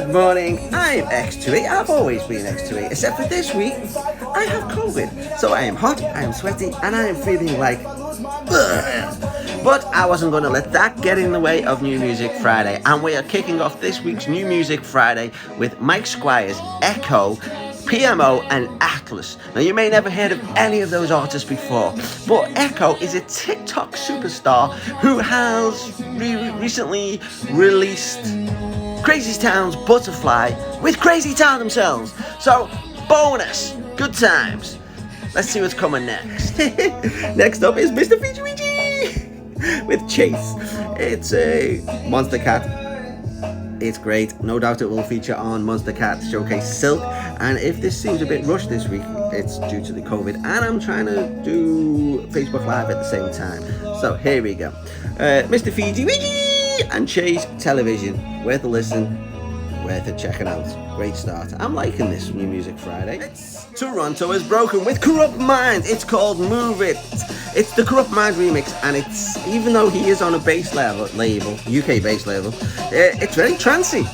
Good morning, I'm X2E. I've always been X2E, except for this week, I have COVID. So I am hot, I am sweaty, and I am feeling like ugh. But I wasn't going to let that get in the way of New Music Friday. And we are kicking off this week's New Music Friday with Mike Squire's Echo, PMO and Atlas. Now you may never heard of any of those artists before, but Echo is a TikTok superstar who has recently released Crazy Town's Butterfly with Crazy Town themselves. So bonus, good times. Let's see what's coming next. Next up is Mr. Fiji with Chase. It's a Monster Cat. It's great. No doubt it will feature on Monster Cat Showcase Silk. And if this seems a bit rushed this week, it's due to the COVID. And I'm trying to do Facebook Live at the same time. So here we go. Mr. Fiji and Chase Television. Worth a listen. Worth it checking out. Great start. I'm liking this New Music Friday. Toronto is broken with Corrupt Mind. It's called Move It. It's the Corrupt Mind remix, and it's, even though he is on a bass label, UK bass label, it's very trancey.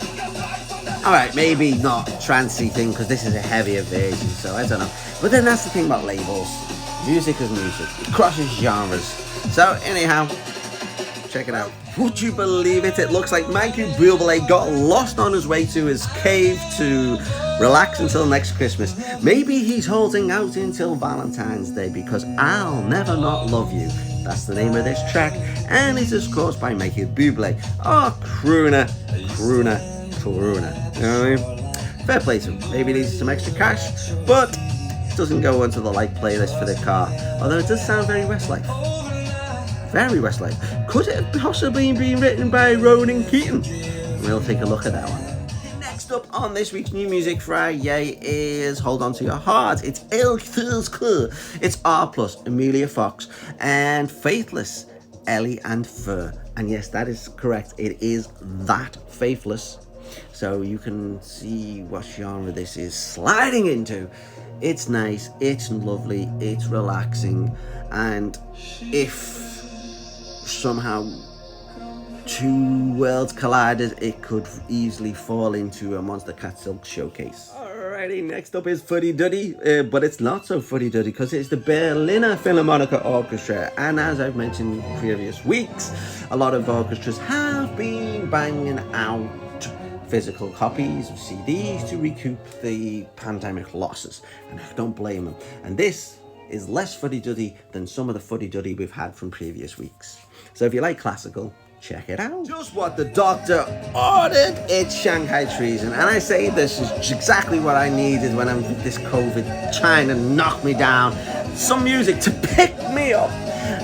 Alright, maybe not trancey thing, because this is a heavier version, so I don't know. But then that's the thing about labels. Music is music. It crosses genres. So anyhow, check it out. Would you believe it? It looks like Mikey Bublé got lost on his way to his cave to relax until next Christmas. Maybe he's holding out until Valentine's Day, because I'll Never Not Love You. That's the name of this track, and it is caused by Mikey Bublé. Oh, crooner. You know what I mean? Fair play to him. Maybe he needs some extra cash, but it doesn't go onto the like playlist for the car. Although it does sound very Westlife. Very Westlife. Could it have possibly been written by Ronan Keaton? We'll take a look at that one. Next up on this week's New Music Friday is Hold On To Your Heart. It's El Feels Cool. It's R+, Amelia Fox, and Faithless, Ellie and Fur. And yes, that is correct. It is that Faithless. So you can see what genre this is sliding into. It's nice, it's lovely, it's relaxing, and if somehow two worlds collided, it could easily fall into a Monster Cat Silk showcase. Alrighty, next up is Fuddy Duddy, but it's not so Fuddy Duddy because it's the Berliner Philharmonic Orchestra, and as I've mentioned in previous weeks, a lot of orchestras have been banging out physical copies of CDs to recoup the pandemic losses, and I don't blame them. And this is less fuddy-duddy than some of the fuddy-duddy we've had from previous weeks. So if you like classical, check it out. Just what the doctor ordered. It's Shanghai Treason, and I say this is exactly what I needed when I'm with this COVID trying to knock me down. Some music to pick me up,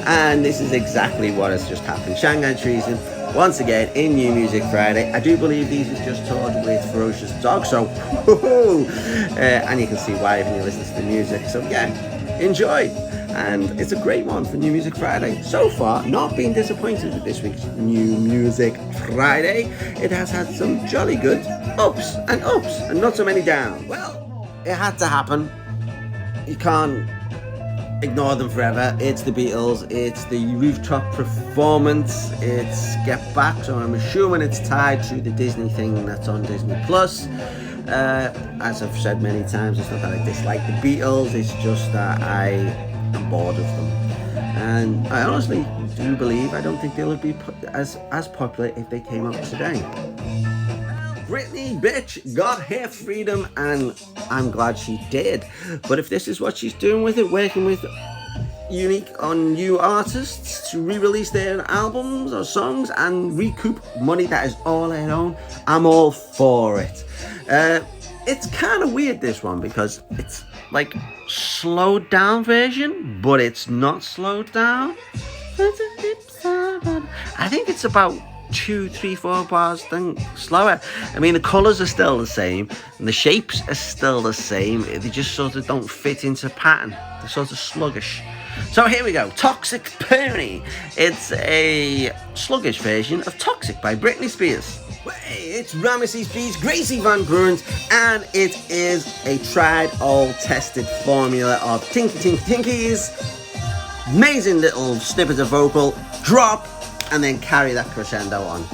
and this is exactly what has just happened. Shanghai Treason, once again in New Music Friday. I do believe these are just toured with Ferocious Dog, so and you can see why when you listen to the music. So yeah, enjoy. And it's a great one for New Music Friday. So far, not been disappointed with this week's New Music Friday. It has had some jolly good ups and not so many downs. Well, it had to happen. You can't ignore them forever. It's the Beatles, it's the rooftop performance, it's Get Back, so I'm assuming it's tied to the Disney thing that's on Disney Plus. As I've said many times, it's not that I dislike the Beatles, it's just that I am bored of them. And I honestly do believe, I don't think they'll be as popular if they came out today. Britney, bitch, got her freedom, and I'm glad she did. But if this is what she's doing with it, working with unique on new artists to re-release their albums or songs and recoup money that is all her own, I'm all for it. It's kind of weird, this one, because it's like slowed down version, but it's not slowed down. I think it's about 2, 3, 4 bars then slower. I mean, the colours are still the same and the shapes are still the same, they just sort of don't fit into pattern. They're sort of sluggish. So here we go, Toxic Pony. It's a sluggish version of Toxic by Britney Spears. Hey, it's Ramesses B's Gracie Van Brunt, and it is a tried, old, tested formula of tinkies, amazing little snippets of vocal, drop, and then carry that crescendo on.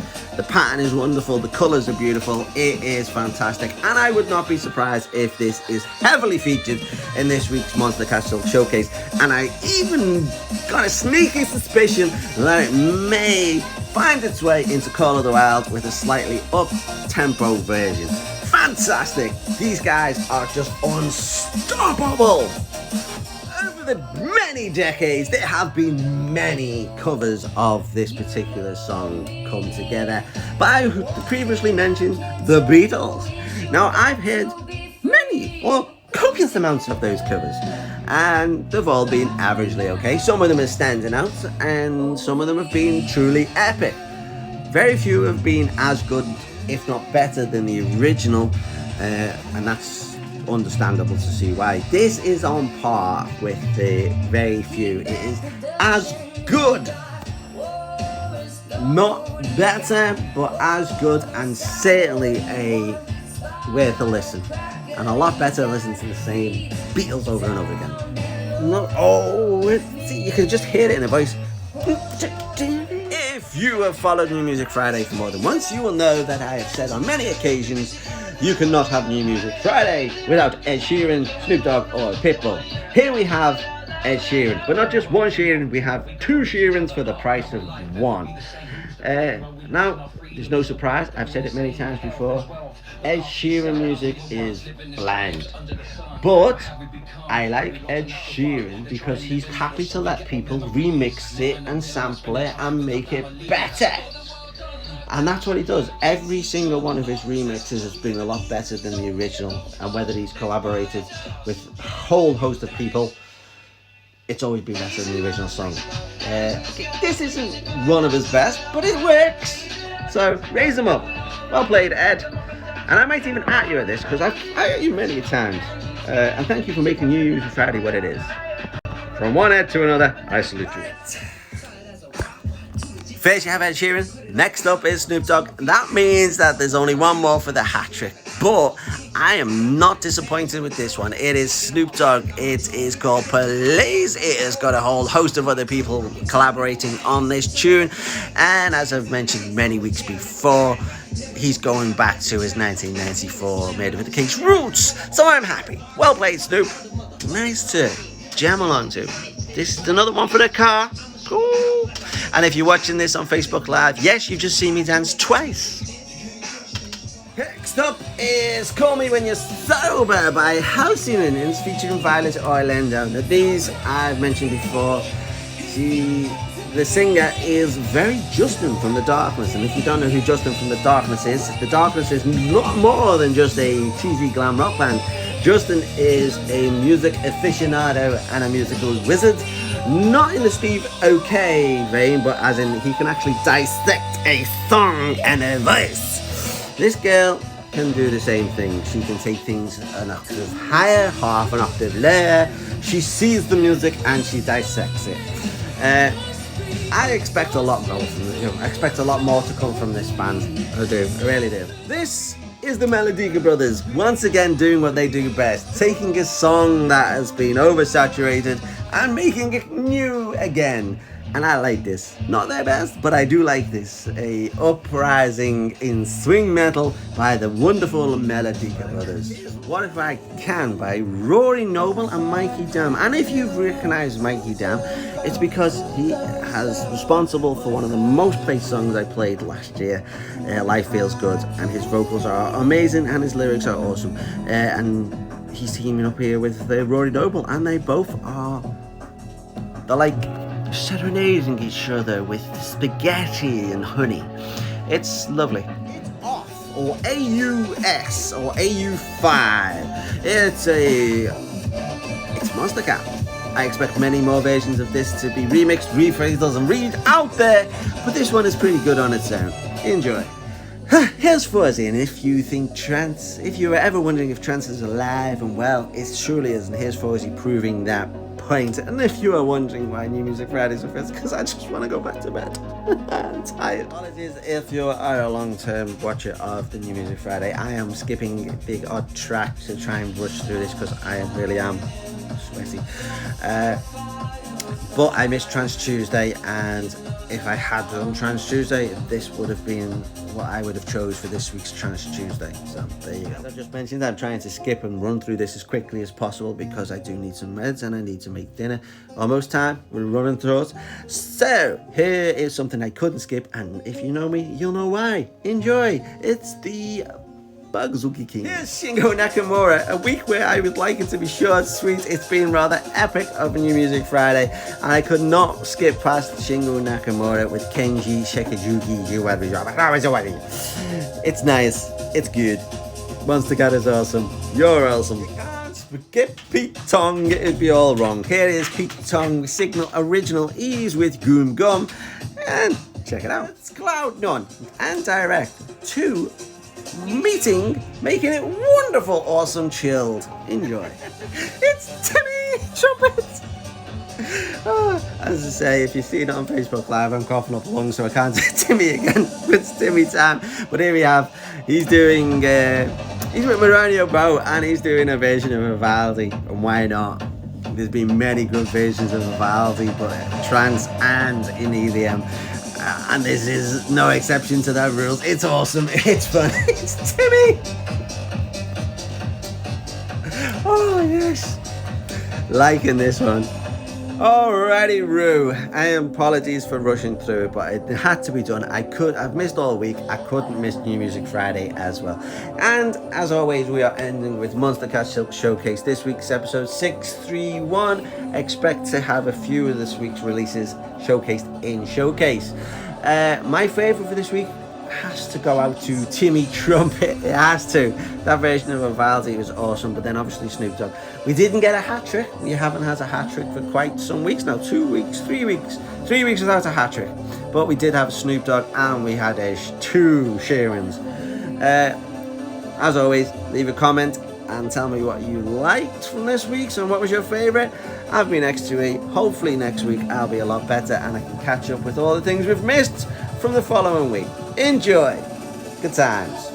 The pattern is wonderful, the colours are beautiful, it is fantastic, and I would not be surprised if this is heavily featured in this week's Monster Castle Showcase, and I even got a sneaky suspicion that it may find its way into Call of the Wild with a slightly up-tempo version. Fantastic! These guys are just unstoppable! Over the many decades, there have been many covers of this particular song come together by the previously mentioned The Beatles. Now, I've heard many, or copious amounts of those covers, and they've all been averagely okay. Some of them are standing out, and some of them have been truly epic. Very few have been as good, if not better, than the original, and that's understandable to see why. This is on par with the very few. It is as good, not better, but as good, and certainly worth a listen, and a lot better to listen to the same Beatles over and over again. You can just hear it in the voice. If you have followed New Music Friday for more than once, you will know that I have said on many occasions you cannot have New Music Friday without Ed Sheeran, Snoop Dogg or Pitbull. Here we have Ed Sheeran, but not just one Sheeran, we have two Sheerans for the price of one. Now, there's no surprise, I've said it many times before, Ed Sheeran music is bland. But I like Ed Sheeran because he's happy to let people remix it and sample it and make it better. And that's what he does. Every single one of his remixes has been a lot better than the original. And whether he's collaborated with a whole host of people, it's always been better than the original song. This isn't one of his best, but it works. So raise him up. Well played, Ed. And I might even at you at this, because I've at you many times. And thank you for making New Music Friday what it is. From one Ed to another, I salute you. First you have Ed Sheeran, next up is Snoop Dogg. That means that there's only one more for the hat trick, but I am not disappointed with this one. It is Snoop Dogg. It is called Police. It has got a whole host of other people collaborating on this tune, and as I've mentioned many weeks before, he's going back to his 1994 Made of the King's roots, so I'm happy. Well played, Snoop. Nice to jam along to. This is another one for the car. Cool. And if you're watching this on Facebook Live, yes, you've just seen me dance twice. Next up is Call Me When You're Sober by House Unions featuring Violet Orlando. Now, these I've mentioned before. The singer is very Justin from The Darkness, and if you don't know who Justin from The Darkness is not more than just a cheesy glam rock band. Justin is a music aficionado and a musical wizard, not in the Steve Aoki vein, but as in he can actually dissect a song and a voice. This girl can do the same thing. She can take things an octave higher, half an octave lower. She sees the music and she dissects it. I expect a lot more from I expect a lot more to come from this band. I do, I really do. This is the Melodica Brothers once again doing what they do best, taking a song that has been oversaturated and making it new again. And I like this. Not their best, but I do like this. A uprising in swing metal by the wonderful Melodica Brothers. What If I Can by Rory Noble and Mikey Dam. And if you've recognized Mikey Dam, it's because he is responsible for one of the most played songs I played last year, Life Feels Good, and his vocals are amazing and his lyrics are awesome. And he's teaming up here with Rory Noble, and they both are, they're like serenading each other with spaghetti and honey. It's lovely. It's Off, or AUS, or AU5. It's Monster Cat. I expect many more versions of this to be remixed, rephrased, and read out there, but this one is pretty good on its own. Enjoy. Here's Fuzzy, and if you think trance, if you were ever wondering if trance is alive and well, it surely is, and here's Fuzzy proving that point. And if you are wondering why New Music Fridays are first, because I just want to go back to bed. I'm tired. Apologies if you are a long-term watcher of the New Music Friday. I am skipping the odd track to try and rush through this because I really am sweaty. But I missed Trance Tuesday, and if I had done Trance Tuesday, this would have been what I would have chose for this week's Trash Tuesday. So there you go. As I just mentioned, I'm trying to skip and run through this as quickly as possible because I do need some meds and I need to make dinner. Almost time. We're running through it. So here is something I couldn't skip, and if you know me, you'll know why. Enjoy. It's the Bugzuki King. Here's Shingo Nakamura, a week where I would like it to be short, sweet. It's been rather epic of New Music Friday, and I could not skip past Shingo Nakamura with Kenji Sekijuki. It's nice. It's good. Monster Cat is awesome. You're awesome. Skip Pete Tong, it'd be all wrong. Here is Pete Tong Signal Original Ease with Goom Gum, and check it out. It's Cloud None and Direct 2 meeting, making it wonderful, awesome, chilled. Enjoy. It's Timmy Trumpet. As I say, if you see it on Facebook Live, I'm coughing up lungs, so I can't say Timmy again. It's Timmy time. But here we have, he's doing, he's with Maronio Bow, and he's doing a version of Vivaldi, and why not? There's been many good versions of Vivaldi, but trance and in EDM. And this is no exception to that rule. It's awesome. It's fun. It's Timmy. Oh, yes. Liking this one. Alrighty, Roo. I am apologies for rushing through it, but it had to be done. I've missed all week. I couldn't miss New Music Friday as well. And as always, we are ending with Monster Cat Showcase. This week's episode 631. Expect to have a few of this week's releases showcased in Showcase. My favourite for this week has to go out to Timmy Trumpet. It has to. That version of Vivaldi was awesome, but then obviously Snoop Dogg. We didn't get a hat trick. We haven't had a hat trick for quite some weeks now. 2 weeks, 3 weeks. 3 weeks without a hat trick. But we did have Snoop Dogg, and we had 2 Sheerans. As always, leave a comment and tell me what you liked from this week's and what was your favourite. I've been X2E. Hopefully next week I'll be a lot better and I can catch up with all the things we've missed from the following week. Enjoy. Good times.